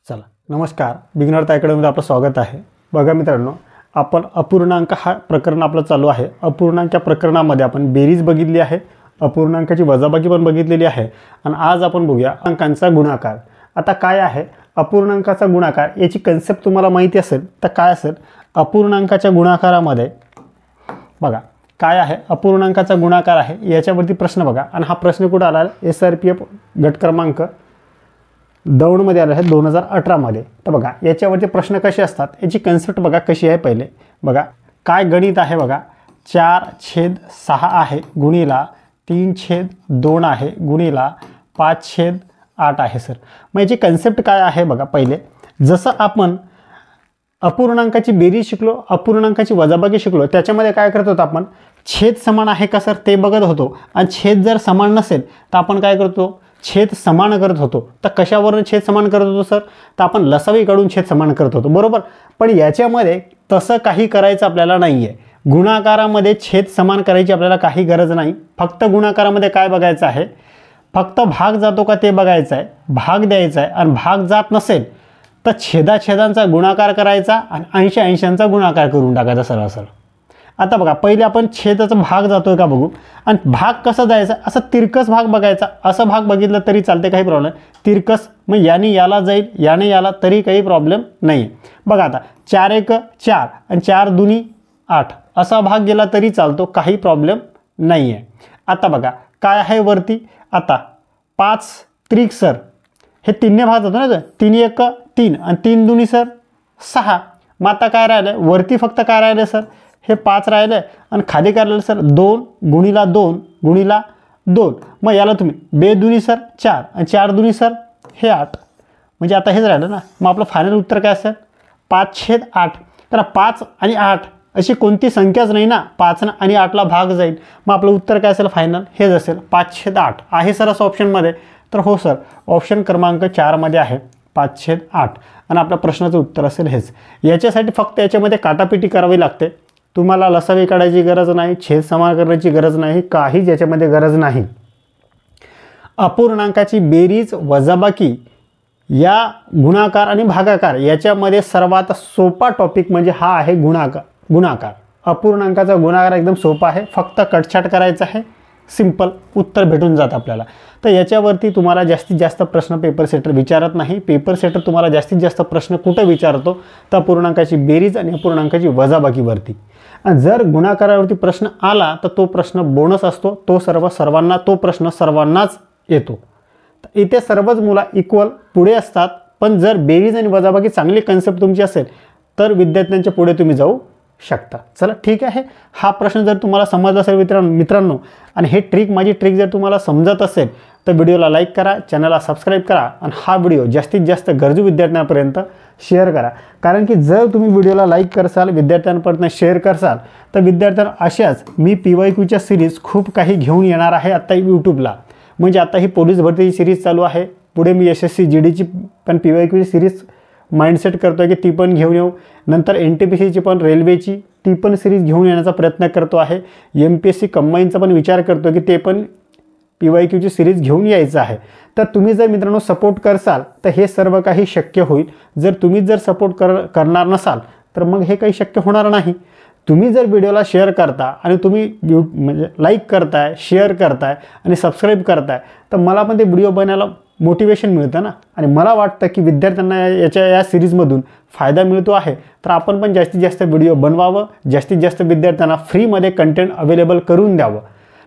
चला नमस्कार, बिगिनर अकॅडमीमध्ये आपलं स्वागत आहे। बघा मित्रांनो, आपण अपूर्णांक हा प्रकरण आपलं चालू आहे। अपूर्णांक प्रकरणामध्ये आपण बेरीज बघितली आहे, अपूर्णांकाची वजाबाकी पण बघितलेली आहे आणि आज आपण बघूया अंकांचा गुणाकार। आता काय आहे अपूर्णांकाचा गुणाकार याची कन्सेप्ट तुम्हाला माहिती असेल तर काय असेल अपूर्णांकाच्या गुणाकारामध्ये बघा काय आहे अपूर्णांकाचा गुणाकार आहे याच्यावरती प्रश्न बघा। आणि हा प्रश्न कुठे आला आहे SRPF गट क्रमांक दौंडमध्ये आला आहे 2018 मध्ये। तर बघा याच्यावरती प्रश्न कसे असतात याची कन्सेप्ट बघा कशी आहे। पहिले बघा काय गणित आहे बघा 4/6 आहे गुणिला 3/2 आहे गुणिला 5/8 आहे सर। मग याची कन्सेप्ट काय आहे बघा। पहिले जसं आपण अपूर्णांकाची बेरीज शिकलो, अपूर्णांकाची वजाबाकी शिकलो, त्याच्यामध्ये काय करत होतो आपण छेद समान आहे का सर ते बघत होतो। आणि छेद जर समान नसेल तर आपण काय करतो छेद समान करत होतो। तर कशावरून छेद समान करत होतो सर, तर आपण लसावी काढून छेद समान करत होतो बरोबर। पण याच्यामध्ये तसं काही करायचं आपल्याला नाही आहे। गुणाकारामध्ये छेद समान करायची आपल्याला काही गरज नाही। फक्त गुणाकारामध्ये काय बघायचं आहे, फक्त भाग जातो का ते बघायचं आहे, भाग द्यायचा आहे। आणि भाग जात नसेल तर छेदाछेदांचा गुणाकार करायचा आणि 80-80चा गुणाकार करून टाकायचा सरळ सरळ। आता बघा पहिले आपण छेदाचा भाग जातोय का बघू। आणि भाग कसा जायचा असं तिरकस भाग बघायचा, असं भाग बघितलं तरी चालते काही प्रॉब्लेम तिरकस। मग याने याला जाईल याने याला तरी काही प्रॉब्लेम नाही। बघा आता 4×1 4 आणि 4×2 8 असा भाग गेला तरी चालतो, काही प्रॉब्लेम नाही आहे। आता बघा काय आहे वरती, आता 5 त्रिक सर हे 3ने भाग जातो ना, 3×1 3 आणि 3×2 सर 6। मग आता काय राहिलं वरती फक्त काय राहिलं सर हे 5 राहिलं आणि खाली काय राहिलं सर 2 गुणिला 2 गुणिला 2। मग याला तुम्ही 2×2 सर 4 आणि 4×2 सर हे 8। म्हणजे आता हेच राहिलं ना। मग आपलं फायनल उत्तर काय असेल 5/8। तर 5 आणि 8 अशी कोणती संख्याच नाही ना 5 आणि 8ला भाग जाईल। मग आपलं उत्तर काय असेल फायनल हेच असेल 5/8 आहे सर असं ऑप्शनमध्ये। तर हो सर ऑप्शन क्रमांक 4 मध्ये आहे 5/8 आणि आपल्या प्रश्नाचं उत्तर असेल हेच। याच्यासाठी फक्त याच्यामध्ये काटापिटी करावी लागते। तुम्हाला लसावी काढायची गरज नाही, छेद समान करण्याची गरज नाही, काहीच याच्यामध्ये गरज नाही। अपूर्णांकाची बेरीज वजाबाकी या गुणाकार आणि भागाकार याच्यामध्ये सर्वात सोपा टॉपिक म्हणजे हा आहे गुणाकार। अपूर्णांकाचा गुणाकार एकदम सोपा आहे, फक्त कटछाट करायचं आहे, सिंपल उत्तर भेटून जातं आपल्याला। तर याच्यावरती तुम्हाला जास्तीत जास्त प्रश्न पेपर सेटर विचारत नाही। पेपर सेटर तुम्हाला जास्तीत जास्त प्रश्न कुठं विचारतो तर अपूर्णांकाची बेरीज आणि अपूर्णांकाची वजाबाकीवरती। आणि जर गुणाकारावरती प्रश्न आला तर तो प्रश्न बोनस असतो, तो सर्वांना तो प्रश्न सर्वांनाच येतो। तर इथे सर्वच मुलं इक्वल पुढे असतात, पण जर बेरीज आणि वजाबाकी चांगली कन्सेप्ट तुमची असेल तर विद्यार्थ्यांच्या पुढे तुम्ही जाऊ शकता। चला ठीक आहे, हा प्रश्न जर तुम्हाला समजला असेल मित्रांनो आणि हे माझी ट्रिक जर तुम्हाला समजत असेल तर व्हिडिओला लाईक करा, चॅनलला सबस्क्राईब करा आणि हा व्हिडिओ जास्तीत जास्त गरजू विद्यार्थ्यांपर्यंत शेअर करा। कारण की जर तुम्ही व्हिडिओला लाईक करसाल, विद्यार्थ्यांपर्यंत शेअर करसाल तर विद्यार्थ्यांना अशाच मी PYQच्या सिरीज खूप काही घेऊन येणार आहे आता यूट्यूबला। म्हणजे आता ही पोलीस भरतीची सिरीज चालू आहे, पुढे मी SSC GDची पण PYQची सिरीज माइंडसेट करतो आहे की ती पण घेऊन येऊ। नंतर NTPCची पण रेल्वेची ती पण सिरीज घेऊन येण्याचा प्रयत्न करतो आहे। MPSC कंबाईनचा पण विचार करतो की ते पण PYQची सिरीज घेऊन यायचं आहे। तर तुम्ही जर मित्रांनो सपोर्ट करसाल तर हे सर्व काही शक्य होईल। जर तुम्ही जर सपोर्ट करणार नसाल तर मग हे काही शक्य होणार नाही। तुम्ही जर व्हिडिओला शेअर करता आणि तुम्ही म्हणजे लाईक करताय, शेअर करताय आणि सबस्क्राईब करताय तर मला पण ते व्हिडिओ बनवायला मोटिवेशन मिळतं ना। आणि मला वाटतं की विद्यार्थ्यांना या सिरीजमधून फायदा मिळतो आहे, तर आपण पण जास्तीत जास्त व्हिडिओ बनवावं, जास्तीत जास्त विद्यार्थ्यांना फ्रीमध्ये कंटेंट अवेलेबल करून द्यावं।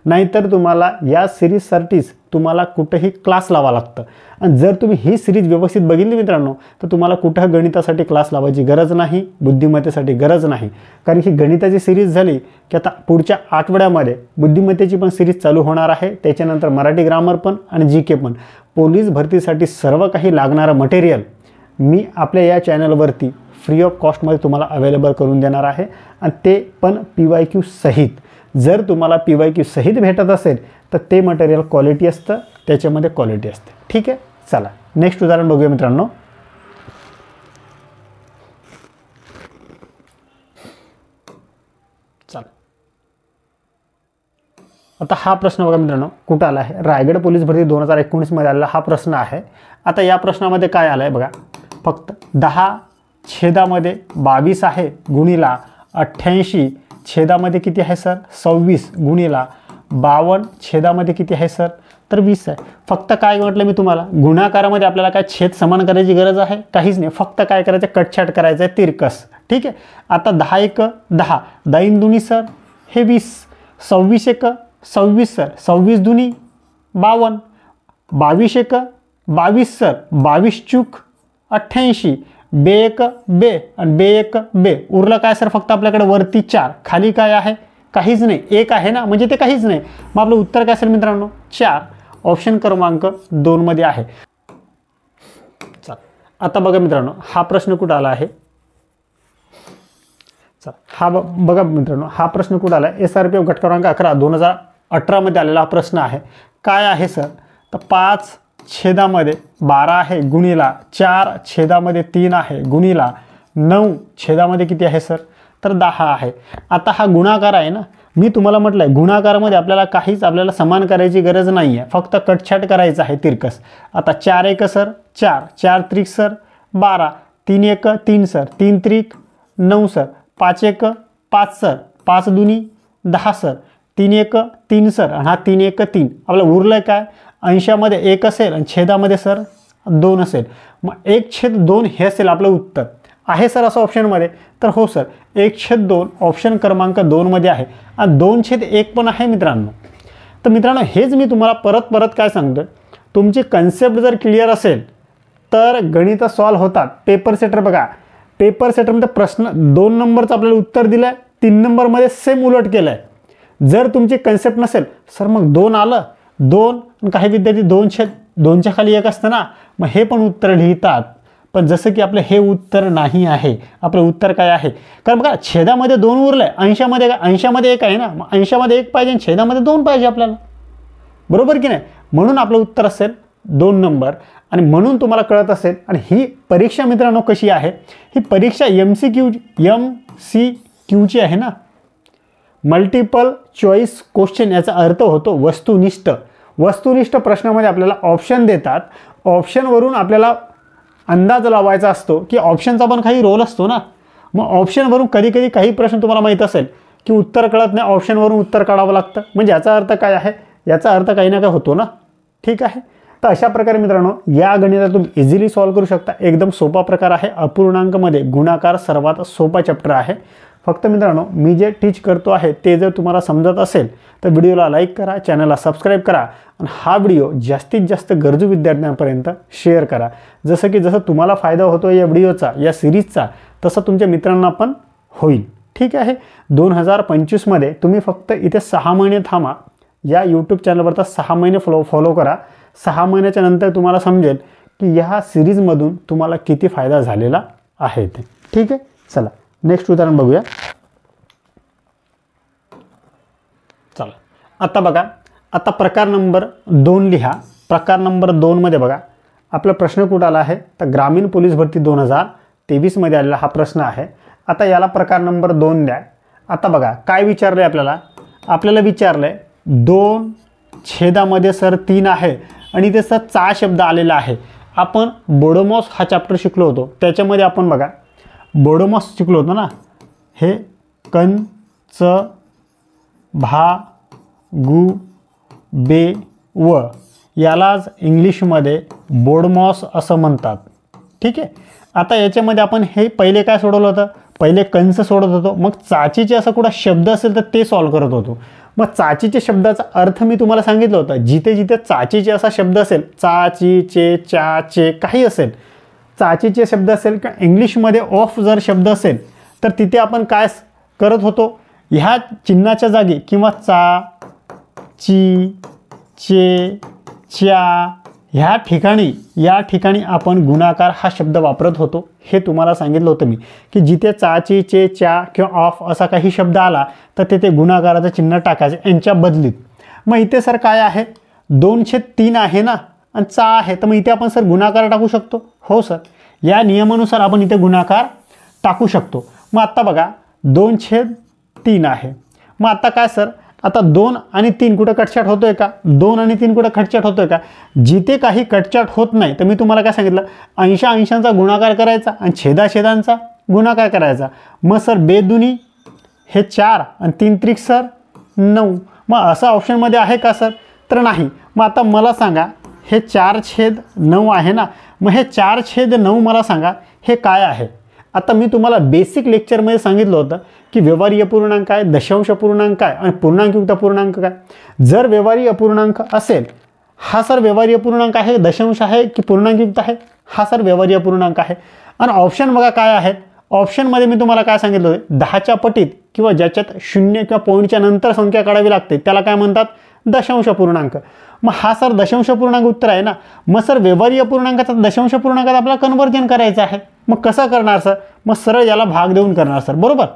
नाहीतर तुम्हाला या सिरीजसाठीच तुम्हाला कुठेही क्लास लावा लागतं। आणि जर तुम्ही ही सिरीज व्यवस्थित बघितली मित्रांनो तर तुम्हाला कुठं गणितासाठी क्लास लावायची गरज नाही, बुद्धिमत्तेसाठी गरज नाही। कारण की गणिताची सिरीज झाली की आता पुढच्या आठवड्यामध्ये बुद्धिमत्तेची पण सिरीज चालू होणार आहे, त्याच्यानंतर मराठी ग्रामर पण आणि GK पण। पोलीस भरतीसाठी सर्व काही लागणारं मटेरियल मी आपल्या या चॅनलवरती फ्री ऑफ कॉस्टमध्ये तुम्हाला अवेलेबल करून देणार आहे आणि ते पण PYQ सहित। जर तुम्हाला PYQ सहित भेटत असेल तर ते मटेरियल क्वालिटी असतं, त्याच्यामध्ये क्वालिटी असते। ठीक आहे, चला नेक्स्ट उदाहरण बघूया मित्रांनो। चला आता हा प्रश्न बघा मित्रांनो कुठं आला आहे, रायगड पोलीस भरती 2019 मध्ये आलेला हा प्रश्न आहे। आता या प्रश्नामध्ये काय आलं आहे बघा, फक्त 10 छेदामध्ये 22 आहे गुणिला 88 छेदामध्ये किती आहे सर 26 गुणिला 52 छेदामध्ये किती आहे सर तर 20 आहे. फक्त काय म्हटलं मी तुम्हाला, गुणाकारामध्ये आपल्याला काय छेद समान करायची गरज आहे काहीच नाही, फक्त काय करायचं कटछाट करायचं आहे तिरकस. ठीक आहे. आता 10 एक 10, 10 दुनी सर हे 20, 26 एक 26 सर 26 दुनी 52, 22 एक 22 सर 22 चूक 88, बे एक बे आणि बे एक बे, उरलं काय सर फक्त आपल्याकडे वरती 4, खाली काय आहे काहीच नाही, 1 आहे ना म्हणजे ते काहीच नाही. मग आपलं उत्तर काय असेल मित्रांनो 4, ऑप्शन क्रमांक 2 मध्ये आहे. चल आता बघा मित्रांनो हा प्रश्न कुठं आला आहे, चल हा बघा मित्रांनो हा प्रश्न कुठं आला आहे, SRPF घटक क्रमांक 11 2018 मध्ये आलेला हा प्रश्न आहे. काय आहे सर तर 5 छेदामध्ये 12 आहे गुणिला 4 छेदामध्ये 3 आहे गुणिला 9 छेदामध्ये किती आहे सर तर 10 आहे. आता हा गुणाकार आहे ना, मी तुम्हाला म्हटलं आहे गुणाकारामध्ये आपल्याला समान करायची गरज नाही आहे, फक्त कटछाट करायचं आहे तिरकस. आता 4 एक सर 4, 4 त्रिक सर 12, 3 एक 3 सर 3 त्रिक 9 सर, 5 एक 5 सर 5 दुनी 10 सर, 3 एक 3 सर आणि हा 3 एक 3. आपलं उरलं काय, अंशामध्ये 1 असेल आणि छेदामध्ये सर 2 असेल, मग 1/2 हे असेल आपलं उत्तर. आहे सर असं ऑप्शनमध्ये तर हो सर 1/2 ऑप्शन क्रमांक 2 मध्ये आहे आणि 2/1 पण आहे मित्रांनो. तर मित्रांनो हेच मी तुम्हाला परत काय सांगतो, तुमची कन्सेप्ट जर क्लिअर असेल तर गणित सॉल्व होतात. पेपर सेटर बघा, पेपर सेटरमध्ये प्रश्न 2 नंबरचं आपल्याला उत्तर दिलं आहे, 3 नंबरमध्ये सेम उलट केलं आहे. जर तुमची कन्सेप्ट नसेल सर मग 2 आलं 2, काही विद्यार्थी 2/2च्या खाली 1 असतं ना, मग हे पण उत्तर लिहितात. पण जसं की आपलं हे उत्तर नाही आहे, आपलं उत्तर काय आहे, कारण बघा छेदामध्ये 2 उरलं आहे, अंशामध्ये 1 आहे ना, मग अंशामध्ये 1 पाहिजे आणि छेदामध्ये 2 पाहिजे आपल्याला, बरोबर की नाही. म्हणून आपलं उत्तर असेल 2 नंबर. आणि म्हणून तुम्हाला कळत असेल. आणि ही परीक्षा मित्रांनो कशी आहे, ही परीक्षा MCQची आहे ना, मल्टिपल चॉईस क्वेश्चन. याचा अर्थ होतो वस्तुनिष्ठ प्रश्नामध्ये आपल्याला ऑप्शन देतात, ऑप्शनवरून आपल्याला अंदाज लावायचा असतो की ऑप्शनचा पण काही रोल असतो ना. मग ऑप्शनवरून कधी काही प्रश्न तुम्हाला माहीत असेल की उत्तर कळत नाही, ऑप्शनवरून उत्तर काढावं लागतं. म्हणजे याचा अर्थ काय आहे, याचा अर्थ काही ना काही होतो ना. ठीक आहे. तर अशा प्रकारे मित्रांनो या गणिताला तुम्ही इझिली सॉल्व करू शकता. एकदम सोपा प्रकार आहे. अपूर्णांकमध्ये गुणाकार सर्वात सोपा चॅप्टर आहे. फक्त मित्रांनो मी जे टीच करतो आहे ते जर तुम्हाला समजत असेल तर व्हिडिओला लाईक करा, चॅनलला सबस्क्राईब करा आणि हा व्हिडिओ जास्तीत जास्त गरजू विद्यार्थ्यांपर्यंत शेअर करा. जसं तुम्हाला फायदा होतो या व्हिडिओचा, या सिरीजचा, तसं तुमच्या मित्रांना पण होईल. ठीक आहे. 2025मध्ये तुम्ही फक्त इथे 6 महिने थांबा. या यूट्यूब चॅनलवरचा 6 महिने फॉलो करा. 6 महिन्याच्या नंतर तुम्हाला समजेल की ह्या सिरीजमधून तुम्हाला किती फायदा झालेला आहे ते. ठीक आहे. चला नेक्स्ट उदाहरण बघूया. चला आता बघा, आता प्रकार नंबर 2 लिहा. प्रकार नंबर 2 मध्ये बघा आपला प्रश्न कुठं आला आहे तर ग्रामीण पोलीस भरती 2023 मध्ये आलेला हा प्रश्न आहे. आता याला प्रकार नंबर 2 द्या. आता बघा काय विचारलंय आपल्याला विचारलंय 2 छेदामध्ये सर 3 आहे आणि त्याचा चा शब्द आलेला आहे. आपण बोडोमॉस हा चॅप्टर शिकलो होतो, त्याच्यामध्ये आपण बघा बोडोमॉस शिकलो होतो ना, हे कण च भा गु बे व, यालाच इंग्लिशमध्ये बोडमॉस असं म्हणतात. ठीक आहे. आता याच्यामध्ये आपण हे पहिले काय सोडवलं होतं, पहिले कंस सोडत होतो, मग चाचीचे असं कुठं शब्द असेल तर ते सॉल्व करत होतो. मग चाचीचे शब्दाचा अर्थ मी तुम्हाला सांगितलं होतं, जिथे जिथे चाचीचे असा शब्द असेल, चाची चे चा चे काही असेल, चाचीचे शब्द असेल किंवा इंग्लिशमध्ये ऑफ जर शब्द असेल तर तिथे आपण काय करत होतो, ह्या चिन्हाच्या जागी किंवा चा ची चे च्या ह्या ठिकाणी आपण गुणाकार हा शब्द वापरत होतो. हे तुम्हाला सांगितलं होतं मी की जिथे चाची चे च्या किंवा ऑफ असा काही शब्द आला तर तिथे गुणाकाराचं चिन्ह टाकायचं यांच्या बदलीत. मग इथे सर काय आहे 2/3 आहे ना आणि चा आहे, तर मग इथे आपण सर गुणाकार टाकू शकतो. हो सर, या नियमानुसार आपण इथे गुणाकार टाकू शकतो. मग आत्ता बघा 2/3 आहे. मग आता काय सर, आता 2 आणि 3 कुठं कटछाट होतोय का? 2 आणि 3 कुठं कटछाट होतोय का? जिथे काही कटछाट होत नाही तर मी तुम्हाला काय सांगितलं, अंशांचा गुणाकार करायचा आणि छेदाछेदांचा गुणाकार करायचा. मग सर बेदुनी हे 4 आणि 3 त्रिक सर 9. मग असं ऑप्शनमध्ये आहे का सर? तर नाही. मग आता मला सांगा, हे 4/9 आहे ना, मग हे 4/9 मला सांगा हे काय आहे? आता मी तुम्हाला बेसिक लेक्चरमध्ये सांगितलं होतं की व्यवहारी अपूर्णांक काय, दशांश अपूर्णांक काय आणि पूर्णांकयुक्त अपूर्णांक काय. जर व्यवहारी अपूर्णांक असेल, हा सर व्यवहारी अपूर्णांक आहे, दशांश आहे की पूर्णांकयुक्त आहे? हा सर व्यवहारी अपूर्णांक आहे. आणि ऑप्शन बघा काय आहेत. ऑप्शनमध्ये मी तुम्हाला काय सांगितलं होतं, 10च्या पटीत किंवा ज्याच्यात 0 किंवा पॉईंटच्या नंतर संख्या काढावी लागते त्याला काय म्हणतात, दशांश अपूर्णांक. मग हा सर दशांश अपूर्णांक उत्तर आहे ना. मग सर व्यवहारी अपूर्णांकाचा दशांश अपूर्णांकात आपल्याला कन्वर्जन करायचं आहे. मग कसं करणार सर? मग सरळ याला भाग देऊन करणार सर, बरोबर.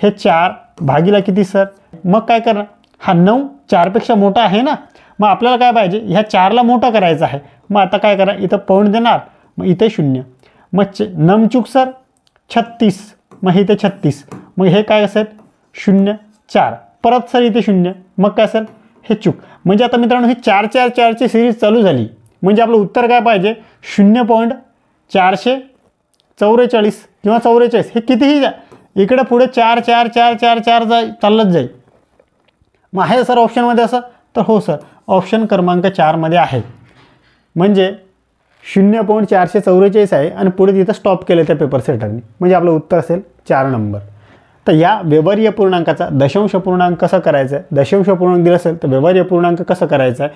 हे 4 भागीला किती सर? मग काय करणार, हा 9 4पेक्षा मोठा आहे ना, मग आपल्याला काय पाहिजे, ह्या 4ला मोठा करायचा आहे. मग आता काय करा, इथं पॉईंट देणार, मग इथे 0. मग नमचूक सर 36, मग इथे 36, मग हे काय असेल 0 4, परत सर इथे 0, मग काय असेल हे चूक. म्हणजे आता मित्रांनो ही 4 4 4 ची सिरीज चालू झाली. म्हणजे आपलं उत्तर काय पाहिजे, 0.444 किंवा 44. हे कितीही द्या, इकडे पुढे 4 4 4 4 4 चालत जाईल. मग आहे सर ऑप्शनमध्ये असं? तर हो सर, ऑप्शन क्रमांक 4मध्ये आहे. म्हणजे 0.444 आहे आणि पुढे तिथं स्टॉप केलं त्या पेपर सेटरने. म्हणजे आपलं उत्तर असेल 4 नंबर. तर या व्यवहारी अपूर्णांकाचा दशांश अपूर्णांक कसा करायचा आहे, दशांश अपूर्णांक दिला असेल तर व्यवहारी अपूर्णांक कसं करायचा आहे,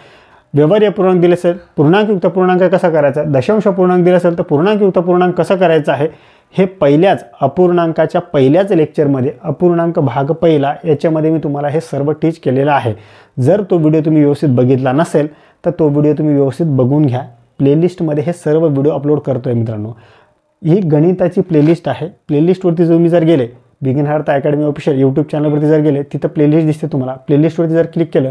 व्यवहारी अपूर्णांक दिले असेल पूर्णांकयुक्त पूर्णांक कसा करायचा आहे, दशांश अपूर्णांक दिला असेल तर पूर्णांकयुक्त पूर्णांक कसं करायचं आहे, हे पहिल्याच अपूर्णांकाच्या पहिल्याच लेक्चरमध्ये अपूर्णांक भाग पहिला याच्यामध्ये मी तुम्हाला हे सर्व टीच केलेलं आहे. जर तो व्हिडिओ तुम्ही व्यवस्थित बघितला नसेल तर तो व्हिडिओ तुम्ही व्यवस्थित बघून घ्या. प्लेलिस्टमध्ये हे सर्व व्हिडिओ अपलोड करतो आहे मित्रांनो. ही गणिताची प्लेलिस्ट आहे. प्लेलिस्टवरती तुम्ही जर गेले, begin hearth academy official YouTube चॅनलवरती जर गेले, तिथं प्लेलिस्ट दिसते तुम्हाला. प्लेलिस्टवरती जर क्लिक केलं,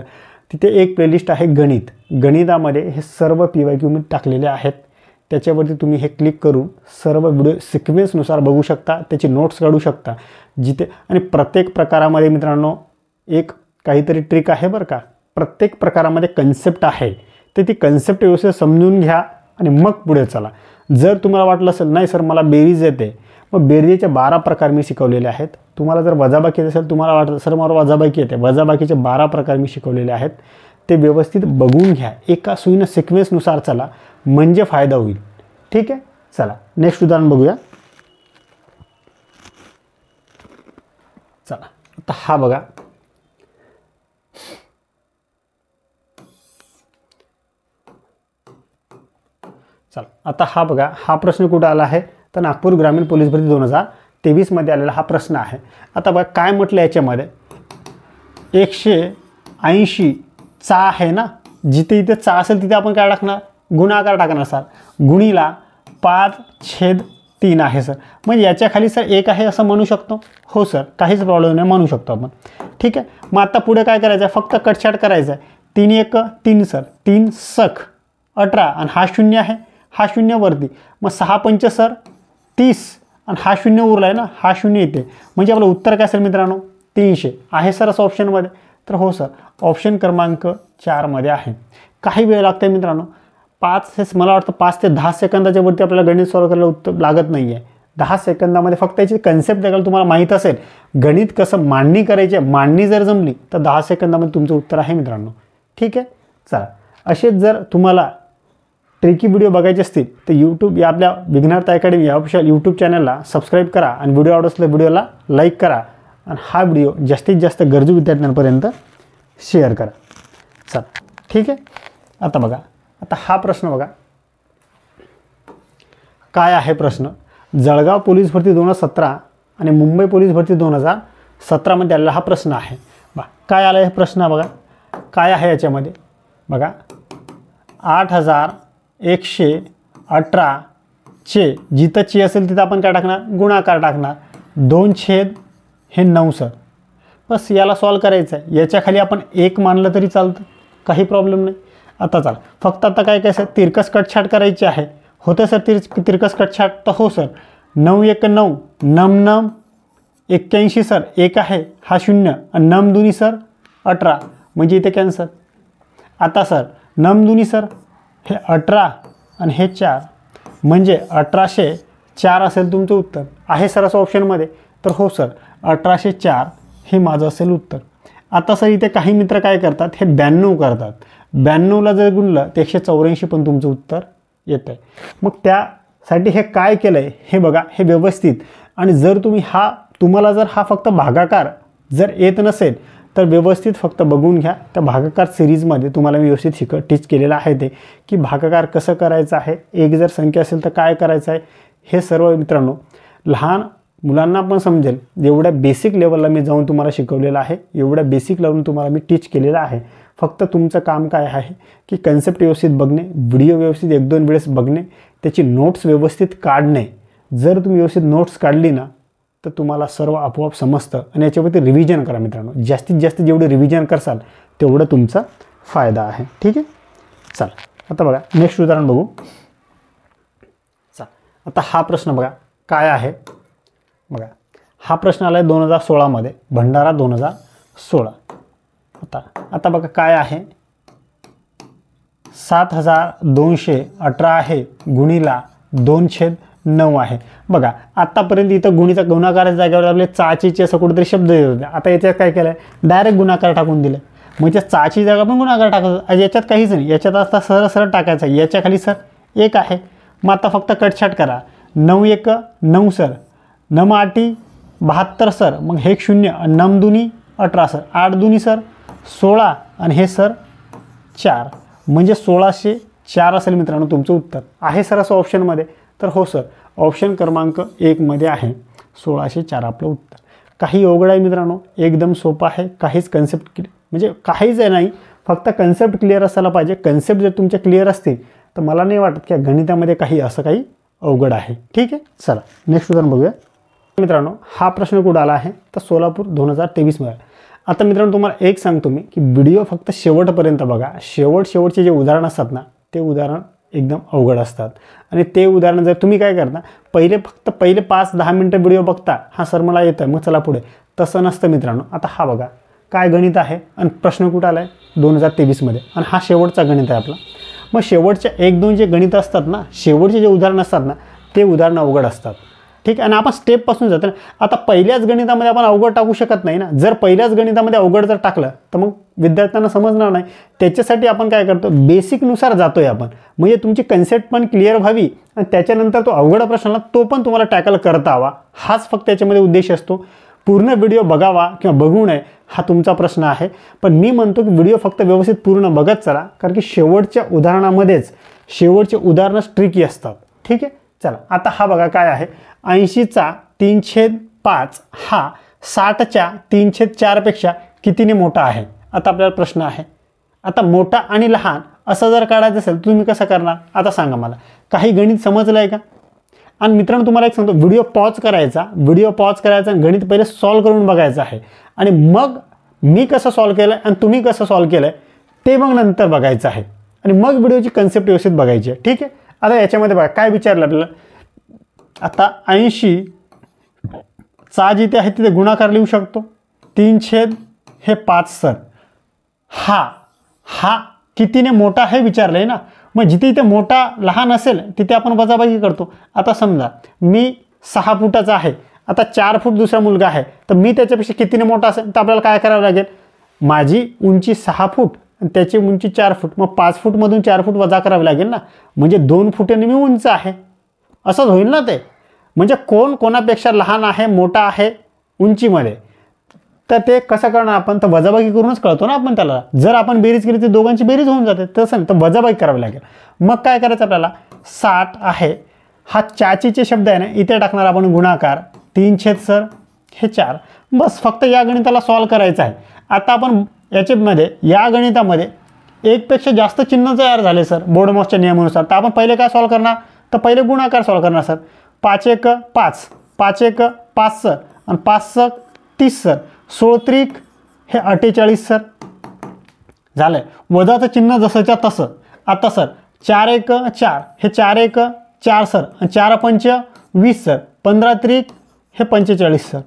तिथे एक प्लेलिस्ट आहे गणित. गणितामध्ये हे सर्व PYQ मी टाकलेले आहेत. त्याच्यावरती तुम्ही हे क्लिक करून सर्व व्हिडिओ सिक्वेन्सनुसार बघू शकता, त्याची नोट्स काढू शकता. जिथे आणि प्रत्येक प्रकारामध्ये मित्रांनो एक काहीतरी ट्रिक आहे बरं का. प्रत्येक प्रकारामध्ये कन्सेप्ट आहे, तर ती कन्सेप्ट व्यवस्थित समजून घ्या आणि मग पुढे चला. जर तुम्हाला वाटलं असेल नाही सर मला बेरीज येते, मग बेरजेचे 12 प्रकार मी शिकवलेले आहेत. तुम्हाला जर वजाबाकी येत असेल, तुम्हाला वाटलं सर मला वजाबाकी येते, वजाबाकीचे 12 प्रकार मी शिकवलेले आहेत. ते व्यवस्थित बघून घ्या, एका सुईनं सिक्वेन्सनुसार चला, म्हणजे फायदा होईल. ठीक आहे, चला नेक्स्ट उदाहरण बघूया. चला आता हा बघा, चला आता हा बघा, हा प्रश्न कुठं आला आहे तर नागपूर ग्रामीण पोलीस भरती 2023 आलेला हा प्रश्न आहे. आता बघा काय म्हटलं याच्यामध्ये, 180 चा आहे ना, जिथे इथे चा असेल तिथे आपण काय टाकणार, गुणाकार टाकणार सर. गुणीला 5/3 आहे सर. म्हणजे याच्या खाली सर 1 आहे असं म्हणू शकतो. हो सर, काहीच प्रॉब्लेम नाही, म्हणू शकतो आपण. ठीक आहे, मग आता पुढे काय करायचं आहे, फक्त कटछाट करायचं आहे. 3 1 3 सर, 3 सख 18 आणि हा 0 आहे, हा 0 वरती. मग 6 5 सर 30 आणि हा 0 उरला आहे ना, हा 0 येते. म्हणजे आपलं उत्तर काय असेल मित्रांनो, 300 आहे सर असं ऑप्शनमध्ये. तर हो सर, ऑप्शन क्रमांक 4मध्ये आहे. काही वेळ लागते मित्रांनो, 5 मला वाटतं 5 ते 10 सेकंदाच्या वरती आपल्याला गणित सॉल्व करायला उत्तर लागत नाही आहे. 10 सेकंदामध्ये फक्त याची कन्सेप्ट देखील तुम्हाला माहीत असेल, गणित कसं मांडणी करायची आहे, मांडणी जर जमली तर 10 सेकंदामध्ये तुमचं उत्तर आहे मित्रांनो. ठीक आहे, चला असेच जर तुम्हाला ट्रिकी व्हिडिओ बघायचे असतील तर यूट्यूब या आपल्या विघ्नार्थ अकॅडमी या ऑफिशियल यूट्यूब चॅनलला सबस्क्राईब करा आणि व्हिडिओ आवडत असलेल्या व्हिडिओला लाईक करा आणि हा व्हिडिओ जास्तीत जास्त गरजू विद्यार्थ्यांपर्यंत शेअर करा. चला ठीक आहे, आता बघा, आता हा प्रश्न बघा काय आहे प्रश्न. जळगाव पोलीस भरती 2017 आणि मुंबई पोलीस भरती 2017 आलेला हा प्रश्न आहे. बघा काय आलं हे प्रश्न, बघा काय आहे याच्यामध्ये. बघा 8118 चे, जिथं चे असेल तिथं आपण काय टाकणार, गुणाकार टाकणार. 2/9 सर. बस याला सॉल्व करायचं आहे. याच्या खाली आपण 1 मानलं तरी चालतं, काही प्रॉब्लेम नाही. आता चाल फक्त आता काय सर, तिरकस कटछाट करायची आहे. होतं सर तिरकस कटछाट, तर हो सर. 9 1 9 9 9 81 सर 1 आहे, हा 0 आणि 9 2 सर 18 म्हणजे इथे कॅन्सल. आता सर नमदुनी सर हे 18 आणि हे 4 म्हणजे 1804 असेल तुमचं उत्तर. आहे सर असं ऑप्शनमध्ये? तर हो सर 1804 हे माझं असेल उत्तर. आता सर इथे काही मित्र काय करतात, हे 92 करतात. 92ला जर गुणलं तर 184 पण तुमचं उत्तर येतं आहे. मग त्यासाठी हे काय केलं आहे हे बघा, हे व्यवस्थित. आणि जर तुम्हाला जर हा फक्त भागाकार जर येत नसेल तर व्यवस्थित फक्त बघून घ्या. त्या भागाकार सिरीजमध्ये तुम्हाला मी व्यवस्थित टीच केलेलं आहे ते की भागाकार कसं करायचं आहे, एक जर संख्या असेल तर काय करायचं आहे, हे सर्व मित्रांनो लहान मुलांना पण समजेल एवढ्या बेसिक लेवलला मी जाऊन तुम्हाला शिकवलेलं आहे. एवढ्या बेसिक लेवलून तुम्हाला मी टीच केलेलं आहे. फक्त तुमचं काम काय आहे की कन्सेप्ट व्यवस्थित बघणे, व्हिडिओ व्यवस्थित 1-2 वेळेस बघणे, त्याची नोट्स व्यवस्थित काढणे. जर तुम्ही व्यवस्थित नोट्स काढली ना तर तुम्हाला सर्व आपोआप समजतं. आणि याच्यावरती रिव्हिजन करा मित्रांनो. जास्तीत जास्त जेवढे रिव्हिजन करसाल तेवढं तुमचा फायदा आहे. ठीक आहे. चला आता बघा नेक्स्ट उदाहरण बघू. चला आता हा प्रश्न बघा काय आहे. बघा हा प्रश्न आला आहे 2016मध्ये, भंडारा 2016. आता बघा काय आहे, 7218 आहे गुणिला 2/9 आहे. बघा आत्तापर्यंत इथं गुणाकाराच्या जागेवर आपले चाचीचे असं कुठेतरी शब्द येत होते. आता याच्यात काय केलं आहे, डायरेक्ट गुणाकार टाकून दिलं. म्हणजे चाची जागा पण गुणाकार टाकायचं. याच्यात काहीच नाही, याच्यात आता सरळ सरळ टाकायचं. याच्या खाली सर 1 आहे. मग आता फक्त कटछाट करा. 9-1 9 सर, 9-8 72 सर, मग हे 0, 9-2 18 सर, 8-2 सर 16 आणि हे सर 4 म्हणजे 1604 असेल मित्रांनो तुमचं उत्तर. आहे सर असं ऑप्शनमध्ये? तर हो सर ऑप्शन क्रमांक 1 मध्ये आहे 1604 आपलं उत्तर. काही अवघड आहे मित्रांनो, एकदम सोपं आहे. काहीच कन्सेप्ट म्हणजे काहीच आहे नाही, फक्त कन्सेप्ट क्लिअर असायला पाहिजे. कन्सेप्ट जर तुमचे क्लिअर असतील तर मला नाही वाटत की गणितामध्ये काही असं काही अवघड आहे. ठीक आहे. चला नेक्स्ट उदाहरण बघूया मित्रांनो. हा प्रश्न कुठं आला आहे तर सोलापूर 2023मध्ये. आता मित्रांनो तुम्हाला एक सांगतो मी की व्हिडिओ फक्त शेवटपर्यंत बघा. शेवटचे जे उदाहरण असतात ना ते उदाहरण एकदम अवघड असतात. आणि ते उदाहरण जर तुम्ही काय करता फक्त पहिले 5-10 मिनटं व्हिडिओ बघता, हां सर मला येतं मग चला पुढे, तसं नसतं मित्रांनो. आता हा बघा काय गणित आहे आणि प्रश्न कुठं आला आहे 2023मध्ये आणि हा शेवटचा गणित आहे आपला. मग शेवटच्या 1-2 जे गणित असतात ना, शेवटचे जे उदाहरण असतात ना ते उदाहरणं अवघड असतात. ठीक आहे. आणि आपण स्टेपपासून जातो ना. आता पहिल्याच गणितामध्ये आपण अवघड टाकू शकत नाही ना. जर पहिल्याच गणितामध्ये अवघड जर टाकलं तर मग विद्यार्थ्यांना समजणार नाही. त्याच्यासाठी आपण काय करतो, बेसिकनुसार जातो आहे आपण. म्हणजे तुमची कन्सेप्ट पण क्लिअर व्हावी आणि त्याच्यानंतर तो अवघड प्रश्नाला तो पण तुम्हाला टॅकल करता हवा. हाच फक्त त्याच्यामध्ये उद्देश असतो. पूर्ण व्हिडिओ बघावा किंवा बघू नये हा तुमचा प्रश्न आहे. पण मी म्हणतो की व्हिडिओ फक्त व्यवस्थित पूर्ण बघत चला, कारण की शेवटच्या उदाहरणामध्येच शेवटचे उदाहरणं ट्रिकी असतात. ठीक आहे. चला आता हा बघा काय आहे, 80चा 3/5 हा 60च्या 3/4 पेक्षा कितीने मोठा आहे. आता आपल्याला प्रश्न आहे, आता मोठा आणि लहान असं जर काढायचं असेल तुम्ही कसं करणार आता सांगा मला. काही गणित समजलं आहे का? आणि मित्रांनो तुम्हाला एक सांगतो, व्हिडिओ पॉज करायचा आणि गणित पहिले सॉल्व करून बघायचं आहे. आणि मग मी कसं सॉल्व केलं आणि तुम्ही कसं सॉल्व केलं ते मग नंतर बघायचं आहे. आणि मग व्हिडिओची कन्सेप्ट व्यवस्थित बघायची आहे. ठीक आहे. आता याच्यामध्ये बघा काय विचारलं आपल्याला. आता 80चा जिथे आहे तिथे गुणाकार लिहू शकतो. 3/5 सर, हा कितीने मोठा हे विचारलं आहे ना. मग जिथे इथे मोठा लहान असेल तिथे आपण वजाबाकी करतो. आता समजा मी 6 फुटाचा आहे, आता 4 फूट दुसरा मुलगा आहे, तर मी त्याच्यापेक्षा कितीने मोठा असेल तर आपल्याला काय करावं लागेल, माझी उंची 6 फूट आणि त्याची उंची 4 फूट, मग 5 फूटमधून 4 फूट वजा करावे लागेल ना. म्हणजे 2 फुटांनी मी उंच आहे असंच होईल ना ते. म्हणजे कोण कोणापेक्षा लहान आहे मोठा आहे उंचीमध्ये, तर ते कसं करणार आपण, तर वजाबाकी करूनच कळतो ना आपण त्याला. जर आपण बेरीज केली तर दोघांची बेरीज होऊन जाते, तसं नाही तर वजाबाकी करावी लागेल. मग काय करायचं आपल्याला, 60 आहे हा चाचीचे शब्द आहे ना, इथे टाकणार आपण गुणाकार 3/4 सर हे 4. बस फक्त या गणिताला सॉल्व करायचं आहे. आता आपण याच्यामध्ये या गणितामध्ये एकपेक्षा जास्त चिन्ह तयार झाले सर बोर्डमॉसच्या नियमानुसार, तर आपण पहिले काय सॉल्व करणार, तर पहिले गुणाकार सॉल्व करणार सर. 5-1 5, 5-1 5 सर आणि 5 30 सर, 16 हे 48 सर. झालं आहे. वजाचं चिन्ह जसंच्या तसं. आता सर 4-1 4 हे 4-1 4 सर आणि 4-5 20 सर, 15-3 हे 45 सर.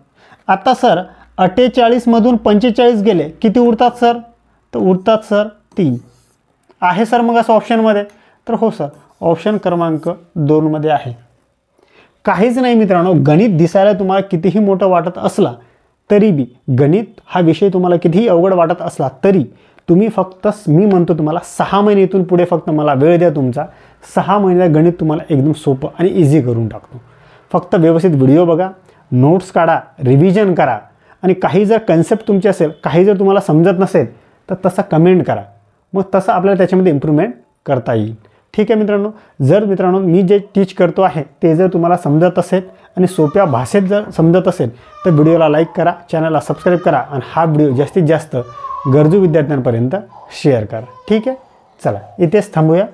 आता सर 48मधून 45 गेले, किती उरतात सर? तर उरतात सर 3. आहे सर मग असं ऑप्शनमध्ये? तर हो सर, ऑप्शन क्रमांक 2मध्ये आहे. काहीच नाही मित्रांनो, गणित दिसायला तुम्हाला कितीही मोठं वाटत असला तरी बी, गणित हा विषय तुम्हाला कितीही अवघड वाटत असला तरी तुम्ही फक्त, मी म्हणतो तुम्हाला 6 महिने इथून पुढे फक्त मला वेळ द्या तुमचा. 6 महिन्यात गणित तुम्हाला एकदम सोपं आणि इझी करून टाकतो. फक्त व्यवस्थित व्हिडिओ बघा, नोट्स काढा, रिव्हिजन करा आणि काही जर कन्सेप्ट तुमची असेल, काही जर तुम्हाला समजत नसेल तर तसा कमेंट करा. मग तसं आपल्याला त्याच्यामध्ये इम्प्रूव्हमेंट करता येईल. ठीक आहे मित्रांनो. जर मित्रांनो मी जे टीच करतो आहे ते जर तुम्हाला समजत असेल आणि सोप्या भाषेत जर समजत असेल तर व्हिडिओला लाईक करा, चॅनलला सबस्क्राईब करा आणि हा व्हिडिओ जास्तीत जास्त गरजू विद्यार्थ्यांपर्यंत शेअर करा. ठीक आहे, चला इथेच थांबूया.